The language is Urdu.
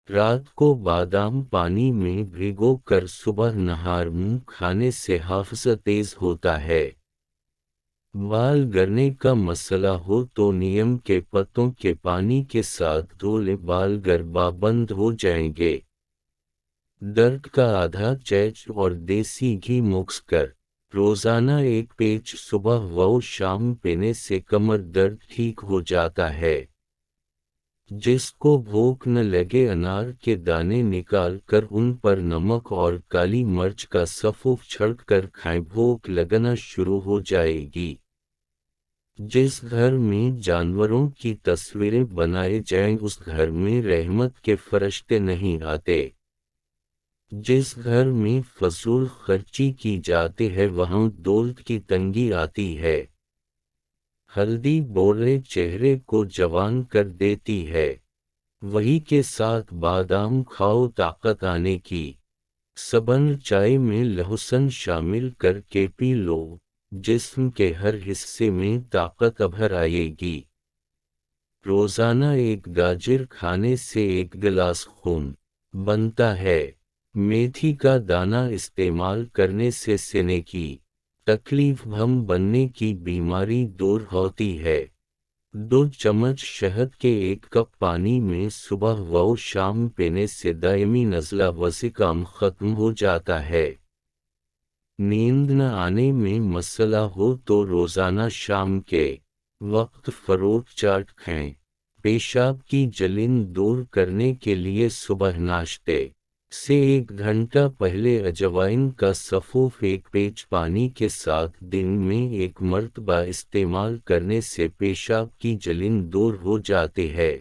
رات کو بادام پانی میں بھگو کر صبح نہار منہ کھانے سے حافظہ تیز ہوتا ہے۔ بال گرنے کا مسئلہ ہو تو نیم کے پتوں کے پانی کے ساتھ دھو لیں، بال گربا بند ہو جائیں گے۔ درد کا آدھا چیچ اور دیسی گھی مکس کر روزانہ ایک پیچ صبح و شام پینے سے کمر درد ٹھیک ہو جاتا ہے۔ جس کو بھوک نہ لگے انار کے دانے نکال کر ان پر نمک اور کالی مرچ کا سفوف چھڑک کر کھائیں، بھوک لگنا شروع ہو جائے گی۔ جس گھر میں جانوروں کی تصویریں بنائے جائیں اس گھر میں رحمت کے فرشتے نہیں آتے۔ جس گھر میں فضول خرچی کی جاتی ہے وہاں دولت کی تنگی آتی ہے۔ ہلدی بولے چہرے کو جوان کر دیتی ہے، وہی کے ساتھ بادام کھاؤ طاقت آنے کی۔ سبن چائے میں لہسن شامل کر کے پی لو، جسم کے ہر حصے میں طاقت ابھر آئے گی۔ روزانہ ایک گاجر کھانے سے ایک گلاس خون بنتا ہے۔ میتھی کا دانہ استعمال کرنے سے سینے کی تکلیف، بھم بننے کی بیماری دور ہوتی ہے۔ 2 چمچ شہد کے 1 کپ پانی میں صبح و شام پینے سے دائمی نزلہ و زکام ختم ہو جاتا ہے۔ نیند نہ آنے میں مسئلہ ہو تو روزانہ شام کے وقت فروٹ چاٹ کھائیں۔ پیشاب کی جلن دور کرنے کے لیے صبح ناشتے سے 1 گھنٹہ پہلے اجوائن کا سفوف 1 پیچ پانی کے ساتھ دن میں 1 مرتبہ استعمال کرنے سے پیشاب کی جلن دور ہو جاتی ہے۔